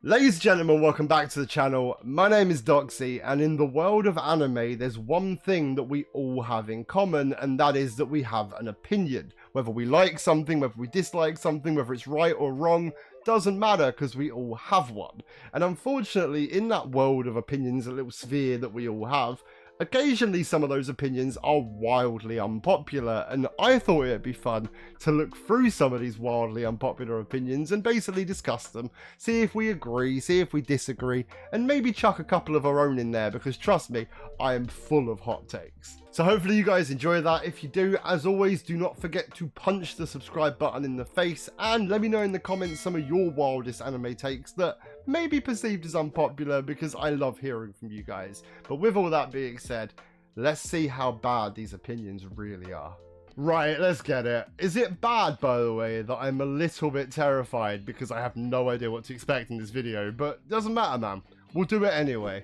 Ladies and gentlemen, welcome back to the channel. My name is Doxy, and in the world of anime, there's one thing that we all have in common, and that is that we have an opinion. Whether we like something, whether we dislike something, whether it's right or wrong, doesn't matter because we all have one. And unfortunately, in that world of opinions, a little sphere that we all have, occasionally some of those opinions are wildly unpopular, and I thought it'd be fun to look through some of these wildly unpopular opinions and basically discuss them, see if we agree, see if we disagree, and maybe chuck a couple of our own in there, because trust me, I am full of hot takes. So hopefully you guys enjoy that. If you do, as always, do not forget to punch the subscribe button in the face, and let me know in the comments some of your wildest anime takes that may be perceived as unpopular, because I love hearing from you guys. But with all that being said, let's see how bad these opinions really are. Right, let's get it. Is it bad, by the way, that I'm a little bit terrified because I have no idea what to expect in this video, but doesn't matter, man. We'll do it anyway.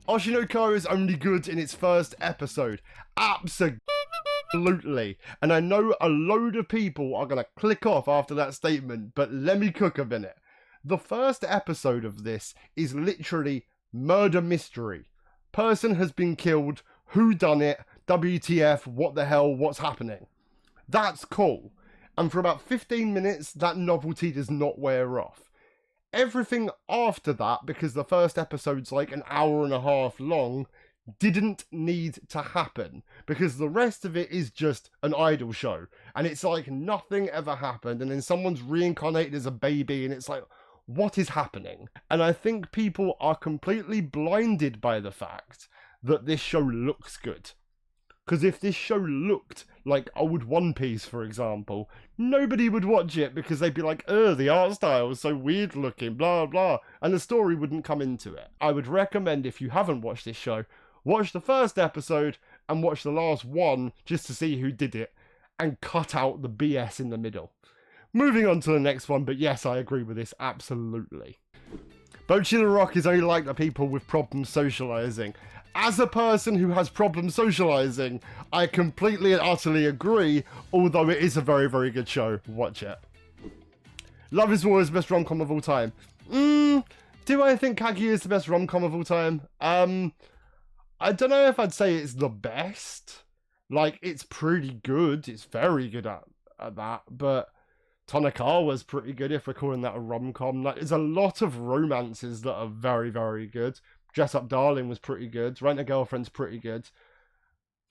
Oshinoko is only good in its first episode. Absolutely. And I know a load of people are going to click off after that statement, but let me cook a minute. The first episode of this is literally murder mystery. Person has been killed, who done it, WTF, what the hell, what's happening. That's cool. And for about 15 minutes, that novelty does not wear off. Everything after that, because the first episode's like an hour and a half long, didn't need to happen, because the rest of it is just an idol show, and it's like nothing ever happened, and then someone's reincarnated as a baby, and it's like, what is happening? And I think people are completely blinded by the fact that this show looks good. Because if this show looked like old One Piece, for example, nobody would watch it because they'd be like, ugh, the art style is so weird looking, blah, blah, and the story wouldn't come into it. I would recommend, if you haven't watched this show, watch the first episode and watch the last one just to see who did it, and cut out the BS in the middle. Moving on to the next one, but yes, I agree with this, absolutely. Bocchi the Rock is only like the people with problems socializing. As a person who has problems socializing, I completely and utterly agree, although it is a very, very good show. Watch it. Love is War is the best rom-com of all time. Do I think Kaguya is the best rom-com of all time? I don't know if I'd say it's the best. Like, it's pretty good. It's very good at that, but Tonakawa was pretty good, if we're calling that a rom-com. Like, there's a lot of romances that are very, very good. Dress Up Darling was pretty good. Rent a Girlfriend's pretty good.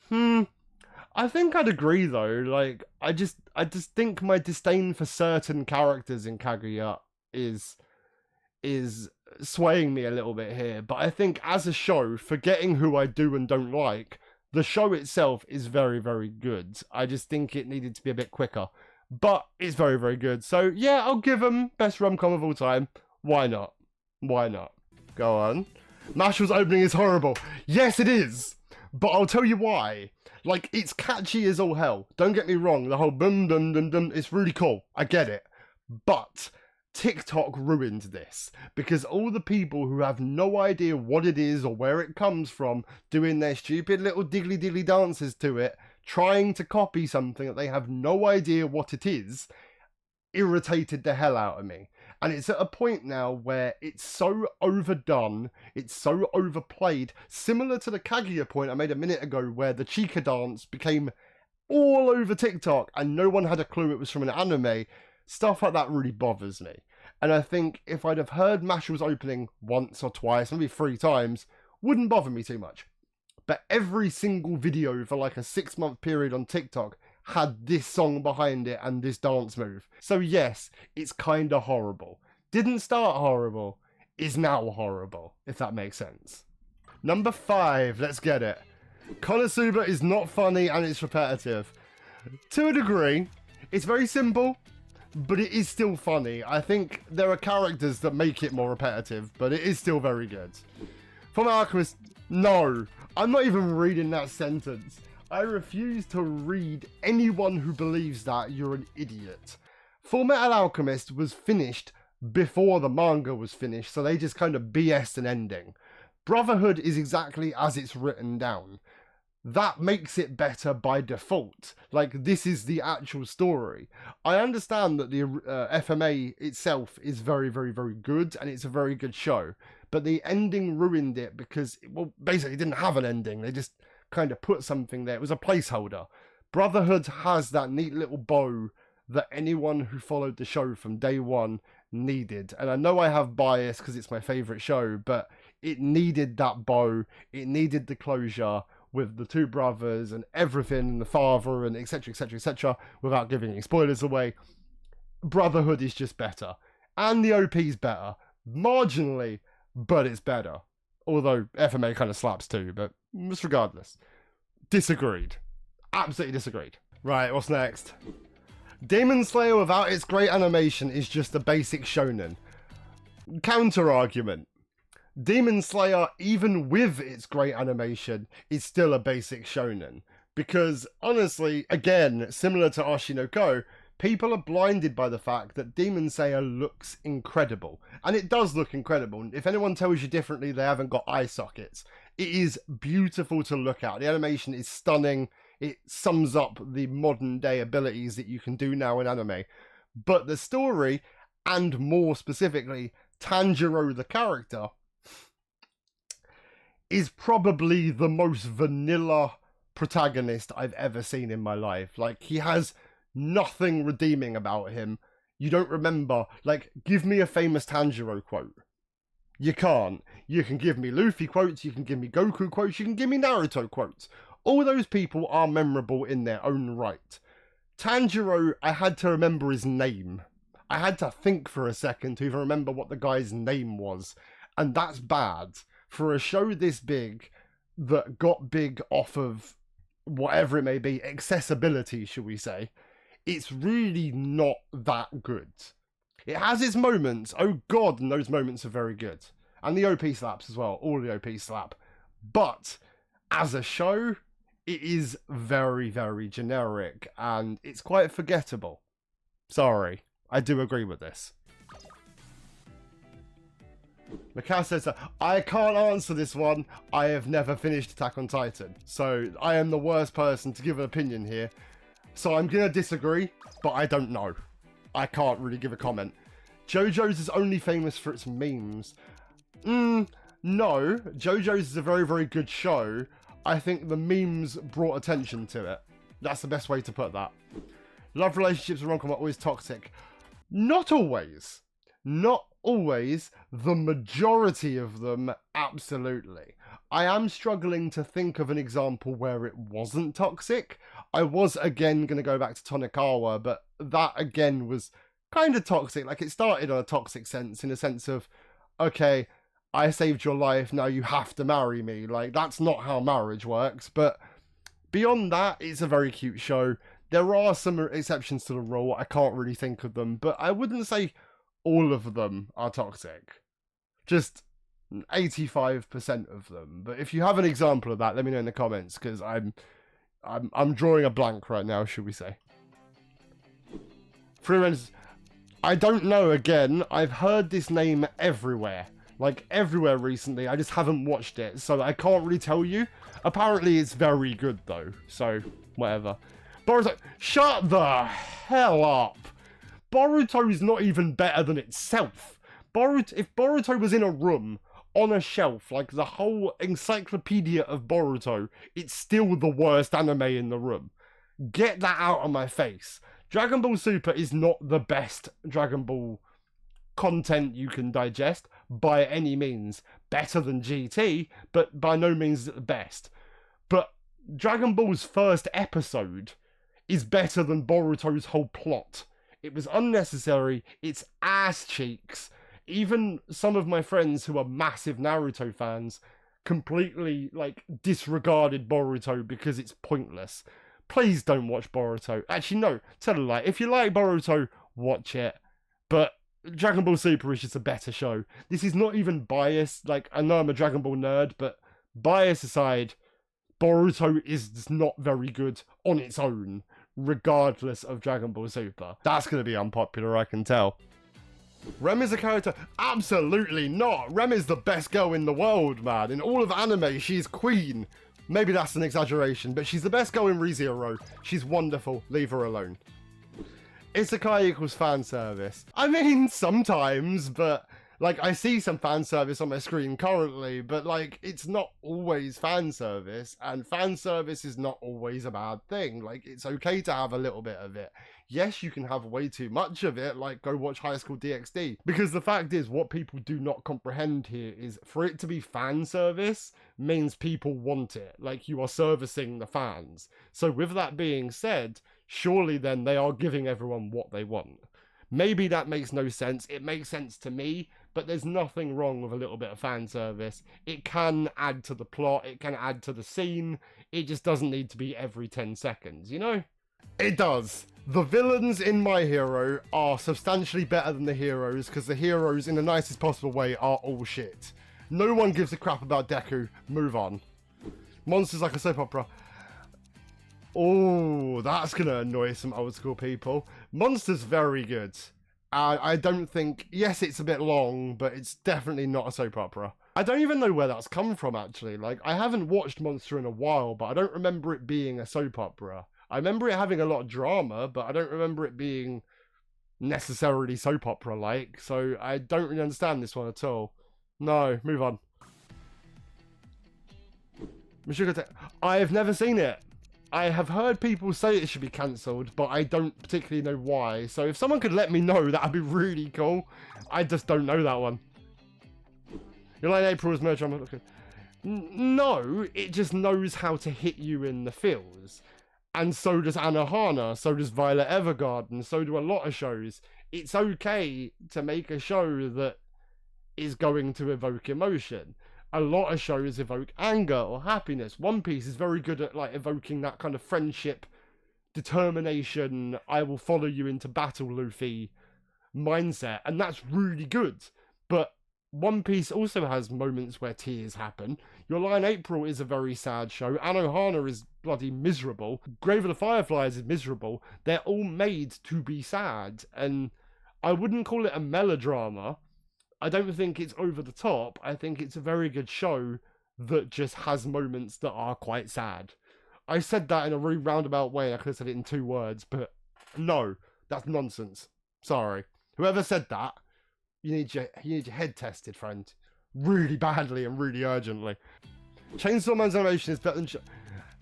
I think I'd agree though. Like, I just think my disdain for certain characters in Kaguya is swaying me a little bit here. But I think as a show, forgetting who I do and don't like, the show itself is very, very good. I just think it needed to be a bit quicker. But it's very, very good. So yeah, I'll give them best rom-com of all time. Why not? Why not? Go on. Mashle's opening is horrible. Yes, it is. But I'll tell you why. Like, it's catchy as all hell. Don't get me wrong. The whole boom, dum, dum, dum, it's really cool. I get it. But TikTok ruined this. Because all the people who have no idea what it is or where it comes from, doing their stupid little diggly diggly dances to it, trying to copy something that they have no idea what it is, irritated the hell out of me. And it's at a point now where it's so overdone, it's so overplayed, similar to the Kaguya point I made a minute ago where the Chica dance became all over TikTok and no one had a clue it was from an anime. Stuff like that really bothers me. And I think if I'd have heard Mashle's opening once or twice, maybe 3 times, wouldn't bother me too much. But every single video for like a 6-month period on TikTok had this song behind it and this dance move. So yes, it's kinda horrible. Didn't start horrible, is now horrible, if that makes sense. Number 5, let's get it. Konosuba is not funny and it's repetitive. To a degree, it's very simple, but it is still funny. I think there are characters that make it more repetitive, but it is still very good. From Alchemist, no, I'm not even reading that sentence. I refuse to read. Anyone who believes that, you're an idiot. Full Metal Alchemist was finished before the manga was finished, so they just kind of BS'd an ending. Brotherhood is exactly as it's written down. that makes it better by default. Like, this is the actual story. I understand that the FMA itself is very, very, very good, and it's a very good show. But the ending ruined it because, well, basically it didn't have an ending. They just kind of put something there. It was a placeholder. Brotherhood has that neat little bow that anyone who followed the show from day one needed. And I know I have bias because it's my favourite show, but it needed that bow. It needed the closure with the two brothers and everything, and the father, and etc, etc, etc, without giving any spoilers away. Brotherhood is just better. And the OP's better. Marginally, but it's better. Although FMA kind of slaps too, but just regardless. Disagreed. Absolutely disagreed. Right, what's next? Demon Slayer without its great animation is just a basic shonen. Counter argument. Demon Slayer, even with its great animation, is still a basic shonen. Because, honestly, again, similar to Oshi no Ko, people are blinded by the fact that Demon Slayer looks incredible. And it does look incredible. If anyone tells you differently, they haven't got eye sockets. It is beautiful to look at. The animation is stunning. It sums up the modern day abilities that you can do now in anime. But the story, and more specifically, Tanjiro the character, is probably the most vanilla protagonist I've ever seen in my life. Like, he has nothing redeeming about him. You don't remember. Like, give me a famous Tanjiro quote. You can't. You can give me Luffy quotes, you can give me Goku quotes, you can give me Naruto quotes. All those people are memorable in their own right. Tanjiro, I had to remember his name. I had to think for a second to even remember what the guy's name was. And that's bad. For a show this big, that got big off of whatever it may be, accessibility, shall we say, it's really not that good. It has its moments, oh god, and those moments are very good. And the OP slaps as well, all the OP slap. But, as a show, it is very, very generic, and it's quite forgettable. Sorry, I do agree with this. Mikau says that I can't answer this one. I have never finished Attack on Titan, so I am the worst person to give an opinion here. So I'm gonna disagree, but I don't know. I can't really give a comment. JoJo's is only famous for its memes. No, JoJo's is a very, very good show. I think the memes brought attention to it. That's the best way to put that. Love relationships with rom-com are always toxic. Not always. Not always. The majority of them, absolutely. I am struggling to think of an example where it wasn't toxic. I was again going to go back to Tonikawa, but that again was kind of toxic. Like, it started on a toxic sense, in a sense of, okay, I saved your life, now you have to marry me. Like, that's not how marriage works. But beyond that, it's a very cute show. There are some exceptions to the rule. I can't really think of them, but I wouldn't say all of them are toxic. Just 85% of them. But if you have an example of that, let me know in the comments, because I'm drawing a blank right now, should we say. Freeman's, I don't know, again, I've heard this name everywhere. Like, everywhere recently, I just haven't watched it, so I can't really tell you. Apparently it's very good though, so whatever. Boruto, shut the hell up! Boruto is not even better than itself. If Boruto was in a room, on a shelf, like the whole encyclopedia of Boruto, it's still the worst anime in the room. Get that out of my face. Dragon Ball Super is not the best Dragon Ball content you can digest, by any means. Better than GT, but by no means the best. But Dragon Ball's first episode is better than Boruto's whole plot. It was unnecessary, it's ass cheeks. Even some of my friends who are massive Naruto fans completely, like, disregarded Boruto because it's pointless. Please don't watch Boruto. Actually, no, tell a lie. If you like Boruto, watch it. But Dragon Ball Super is just a better show. This is not even biased. Like, I know I'm a Dragon Ball nerd, but bias aside, Boruto is just not very good on its own, regardless of Dragon Ball Super. That's going to be unpopular, I can tell. Rem is a character? Absolutely not. Rem is the best girl in the world, man. In all of anime, she's queen. Maybe that's an exaggeration, but she's the best girl in ReZero. She's wonderful. Leave her alone. Isekai equals fan service. I mean, sometimes, but like I see some fan service on my screen currently, but like it's not always fan service, and fan service is not always a bad thing. Like it's okay to have a little bit of it. Yes, you can have way too much of it, like go watch High School DxD. Because the fact is, what people do not comprehend here is for it to be fan service means people want it. Like you are servicing the fans. So with that being said, surely then they are giving everyone what they want. Maybe that makes no sense. It makes sense to me, but there's nothing wrong with a little bit of fan service. It can add to the plot. It can add to the scene. It just doesn't need to be every 10 seconds, you know? It does. The villains in My Hero are substantially better than the heroes because the heroes, in the nicest possible way, are all shit. No one gives a crap about Deku. Move on. Monsters like a soap opera. Oh, that's going to annoy some old school people. Monster's very good. I don't think... Yes, it's a bit long, but it's definitely not a soap opera. I don't even know where that's come from, actually. Like, I haven't watched Monster in a while, but I don't remember it being a soap opera. I remember it having a lot of drama, but I don't remember it being necessarily soap opera-like, so I don't really understand this one at all. No, move on. I have never seen it. I have heard people say it should be cancelled, but I don't particularly know why. So if someone could let me know, that'd be really cool. I just don't know that one. You're like April's merch. I'm not looking. No, it just knows how to hit you in the feels. And so does Anohana, so does Violet Evergarden, so do a lot of shows. It's okay to make a show that is going to evoke emotion. A lot of shows evoke anger or happiness. One Piece is very good at like evoking that kind of friendship, determination, I will follow you into battle, Luffy mindset, and that's really good. But One Piece also has moments where tears happen. Your Lie in April is a very sad show. Anohana is bloody miserable. Grave of the Fireflies is miserable. They're all made to be sad, and I wouldn't call it a melodrama. I don't think it's over the top. I think it's a very good show that just has moments that are quite sad. I said that in a really roundabout way. I could have said it in 2 words, but no, that's nonsense. Sorry. Whoever said that, you need your head tested, friend. Really badly and really urgently. Chainsaw Man's animation is better than...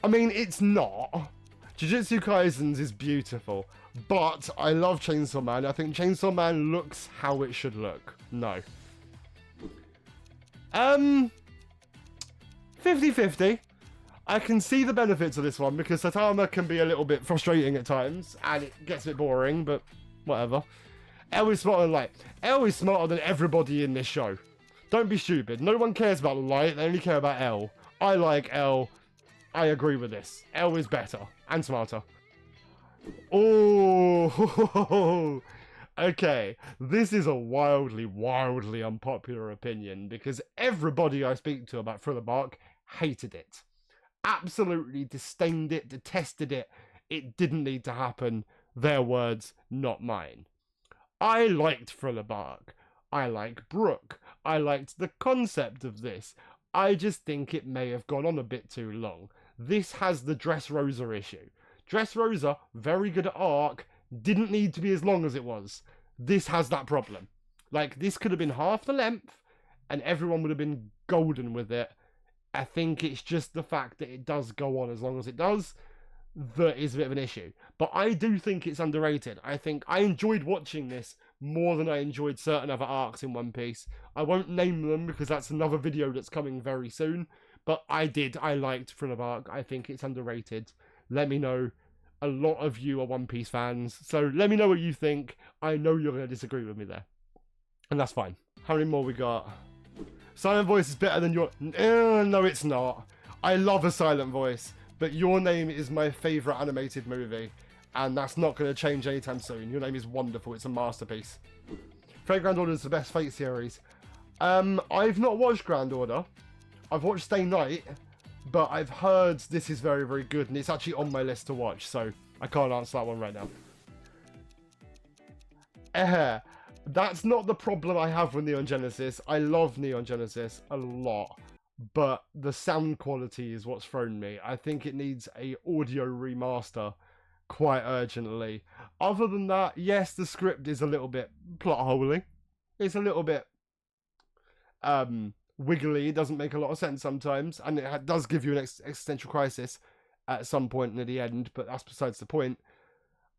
I mean, it's not. Jujutsu Kaisen's is beautiful, but I love Chainsaw Man. I think Chainsaw Man looks how it should look. No. 50-50. I can see the benefits of this one because Saitama can be a little bit frustrating at times and it gets a bit boring, but whatever. L is smarter than Light. L is smarter than everybody in this show. Don't be stupid. No one cares about Light, they only care about L. I like L. I agree with this. L is better and smarter. Oh, okay. This is a wildly, wildly unpopular opinion because everybody I speak to about Thriller Bark hated it. Absolutely disdained it, detested it. It didn't need to happen. Their words, not mine. I liked Thriller Bark. I like Brooke. I liked the concept of this. I just think it may have gone on a bit too long. This has the Dressrosa issue. Dressrosa, very good at arc, didn't need to be as long as it was. This has that problem. Like, this could have been half the length, and everyone would have been golden with it. I think it's just the fact that it does go on as long as it does that is a bit of an issue. But I do think it's underrated. I think I enjoyed watching this more than I enjoyed certain other arcs in One Piece. I won't name them because that's another video that's coming very soon. But I liked Thriller Bark. I think it's underrated. Let me know. A lot of you are One Piece fans, so let me know what you think. I know you're going to disagree with me there. And that's fine. How many more we got? Silent Voice is better than your... No, it's not. I love a silent voice, but Your Name is my favourite animated movie, and that's not going to change anytime soon. Your Name is wonderful. It's a masterpiece. Fate Grand Order is the best Fate series. I've not watched Grand Order. I've watched Stay Night, but I've heard this is very, very good, and it's actually on my list to watch, so I can't answer that one right now. That's not the problem I have with Neon Genesis. I love Neon Genesis a lot, but the sound quality is what's thrown me. I think it needs a audio remaster quite urgently. Other than that, yes, the script is a little bit plot holy. It's a little bit wiggly. It doesn't make a lot of sense sometimes, and it does give you an existential crisis at some point near the end, but that's besides the point.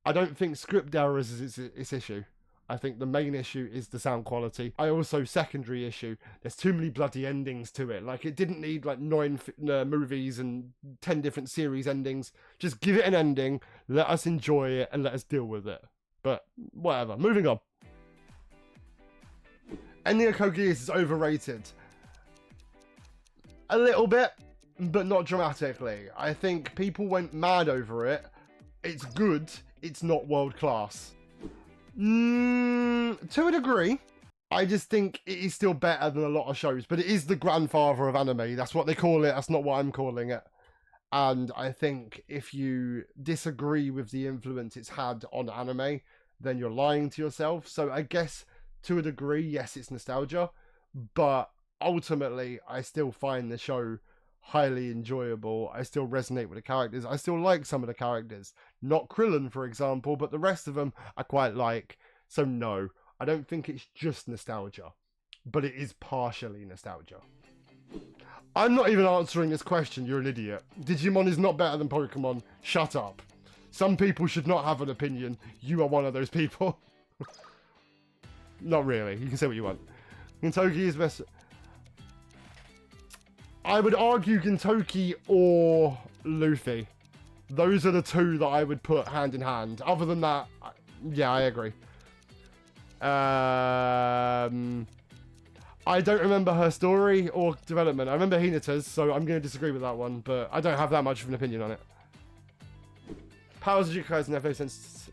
I don't think script errors is its issue. I think the main issue is the sound quality. I also, secondary issue, there's too many bloody endings to it. Like, it didn't need like 9 movies and 10 different series endings. Just give it an ending, let us enjoy it, and let us deal with it. But whatever, moving on. Ending of Code Geass is overrated. A little bit, but not dramatically. I think people went mad over it. It's good, it's not world class. To a degree. I just think it is still better than a lot of shows, but it is the grandfather of anime. That's what they call it. That's not what I'm calling it. And I think if you disagree with the influence it's had on anime, then you're lying to yourself. So I guess to a degree, yes, it's nostalgia, but ultimately I still find the show highly enjoyable. I still resonate with the characters. I still like some of the characters. Not Krillin, for example, but the rest of them I quite like. So no, I don't think it's just nostalgia, but it is partially nostalgia. I'm not even answering this question, you're an idiot. Digimon is not better than Pokemon. Shut up. Some people should not have an opinion. You are one of those people. Not really. You can say what you want. Gintoki is best. I would argue Gintoki or Luffy. Those are the two that I would put hand in hand. Other than that, yeah, I agree. I don't remember her story or development. I remember Hinata's, so I'm going to disagree with that one, but I don't have that much of an opinion on it. Powers of Jukai never no sense.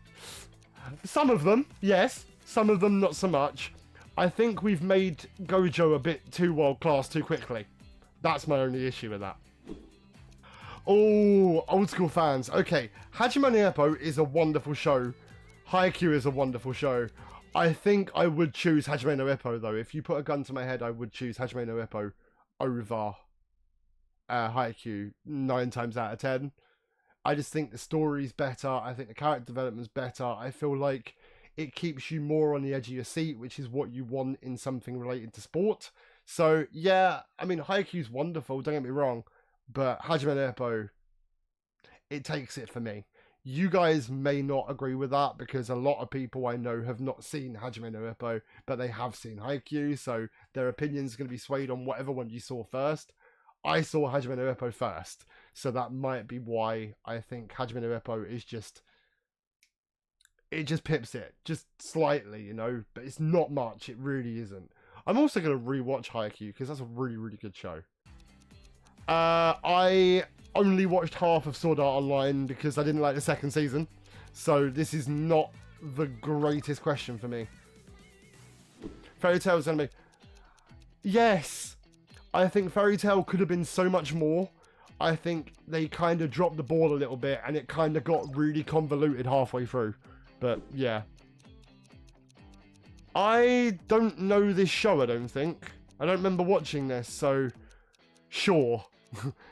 Some of them, yes. Some of them, not so much. I think we've made Gojo a bit too world class too quickly. That's my only issue with that. Oh, old school fans. Okay, Hajime no Ippo is a wonderful show. Haikyuu is a wonderful show. I think I would choose Hajime no Ippo, though. If you put a gun to my head, I would choose Hajime no Ippo over Haikyuu 9 times out of 10. I just think the story's better. I think the character development's better. I feel like it keeps you more on the edge of your seat, which is what you want in something related to sport. So, yeah, I mean, Haikyuu's wonderful, don't get me wrong, but Hajime no Ippo, it takes it for me. You guys may not agree with that because a lot of people I know have not seen Hajime no Ippo, but they have seen Haikyuu, so their opinions are going to be swayed on whatever one you saw first. I saw Hajime no Ippo first, so that might be why I think Hajime no Ippo is just... It just pips it, just slightly, you know, but it's not much, it really isn't. I'm also going to rewatch Haikyuu because that's a really, really good show. I only watched half of Sword Art Online because I didn't like the second season. So this is not the greatest question for me. Fairy Tail's anime. Yes! I think Fairy Tail could have been so much more. I think they kind of dropped the ball a little bit and it kind of got really convoluted halfway through. But yeah. I don't know this show, I don't think. I don't remember watching this, so sure.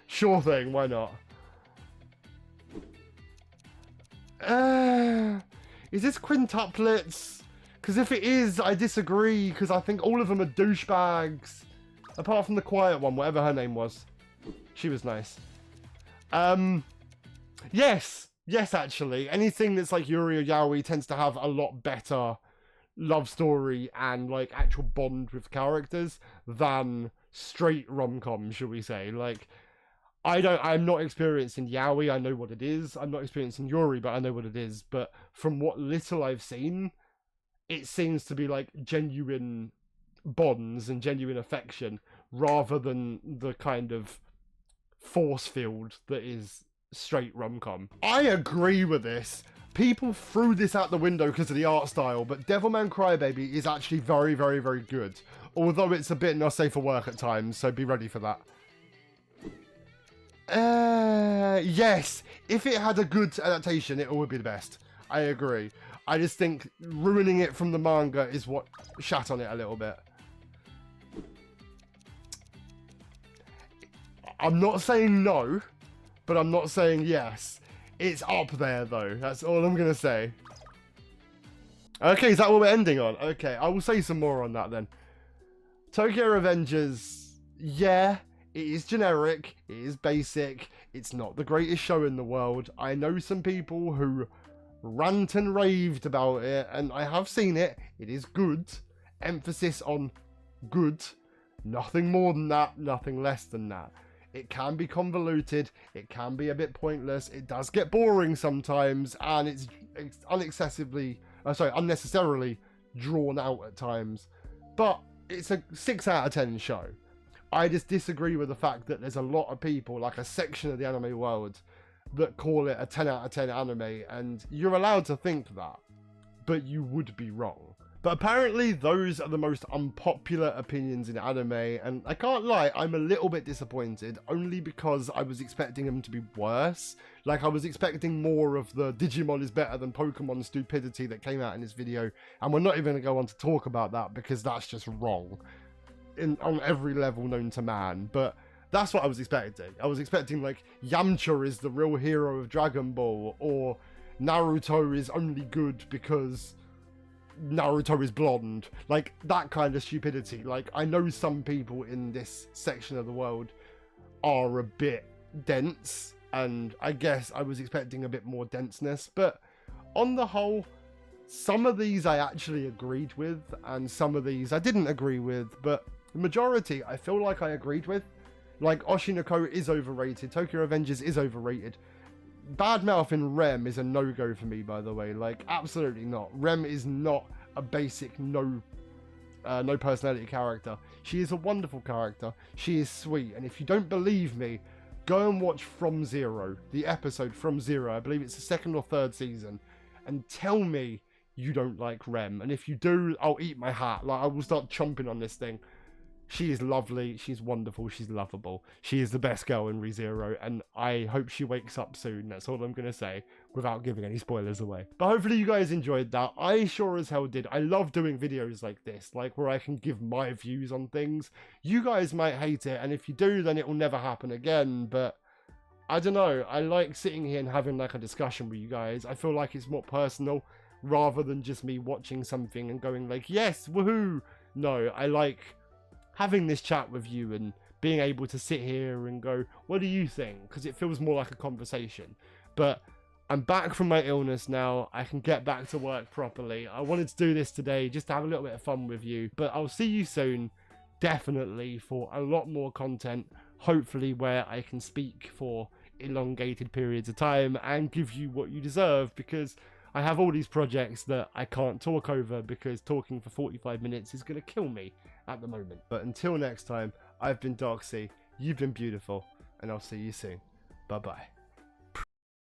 Sure thing, why not? Is this quintuplets? Because if it is, I disagree, because I think all of them are douchebags. Apart from the quiet one, whatever her name was. She was nice. Yes. Yes, actually. Anything that's like Yuri or Yaoi tends to have a lot better love story and like actual bond with characters than straight rom-com, shall we say. Like, I'm not experienced in Yaoi, I know what it is. I'm not experienced in Yuri, but I know what it is. But from what little I've seen, it seems to be like genuine bonds and genuine affection rather than the kind of force field that is straight rom-com. I agree with this. People threw this out the window because of the art style, but Devilman Crybaby is actually very, very, very good. Although it's a bit not safe for work at times, so be ready for that. Yes. If it had a good adaptation, it would be the best. I agree. I just think ruining it from the manga is what shat on it a little bit. I'm not saying no, but I'm not saying yes. It's up there, though. That's all I'm going to say. Okay, is that what we're ending on? Okay, I will say some more on that then. Tokyo Revengers, yeah, it is generic, it is basic, it's not the greatest show in the world. I know some people who rant and raved about it, and I have seen it. It is good. Emphasis on good. Nothing more than that, nothing less than that. It can be convoluted, it can be a bit pointless, it does get boring sometimes, and it's unnecessarily drawn out at times. But it's a 6 out of 10 show. I just disagree with the fact that there's a lot of people, like a section of the anime world, that call it a 10 out of 10 anime, and you're allowed to think that, but you would be wrong. But apparently those are the most unpopular opinions in anime, and I can't lie, I'm a little bit disappointed, only because I was expecting them to be worse. Like, I was expecting more of the Digimon is better than Pokemon stupidity that came out in this video, and we're not even going to go on to talk about that, because that's just wrong on every level known to man. But that's what I was expecting. I was expecting, like, Yamcha is the real hero of Dragon Ball, or Naruto is only good because Naruto is blonde. Like, that kind of stupidity. Like, I know some people in this section of the world are a bit dense, and I guess I was expecting a bit more denseness, but on the whole, some of these I actually agreed with, and some of these I didn't agree with, but the majority I feel like I agreed with. Like, Oshinoko is overrated, Tokyo Revengers is overrated. Badmouth in Rem is a no-go for me, by the way. Like, absolutely not. Rem is not a basic no personality character. She is a wonderful character. She is sweet. And if you don't believe me, go and watch From Zero, the episode From Zero. I believe it's the 2nd or 3rd season. And tell me you don't like Rem. And if you do, I'll eat my hat. Like, I will start chomping on this thing. She is lovely, she's wonderful, she's lovable. She is the best girl in ReZero, and I hope she wakes up soon. That's all I'm going to say, without giving any spoilers away. But hopefully you guys enjoyed that. I sure as hell did. I love doing videos like this, like where I can give my views on things. You guys might hate it, and if you do, then it will never happen again, but I don't know. I like sitting here and having like a discussion with you guys. I feel like it's more personal, rather than just me watching something and going like, yes, woohoo! No, I like having this chat with you and being able to sit here and go, what do you think? Because it feels more like a conversation. But I'm back from my illness now. I can get back to work properly. I wanted to do this today just to have a little bit of fun with you. But I'll see you soon, definitely, for a lot more content. Hopefully where I can speak for elongated periods of time and give you what you deserve, because I have all these projects that I can't talk over, because talking for 45 minutes is going to kill me at the moment. But until next time, I've been Darksea, you've been beautiful, and I'll see you soon. Bye bye.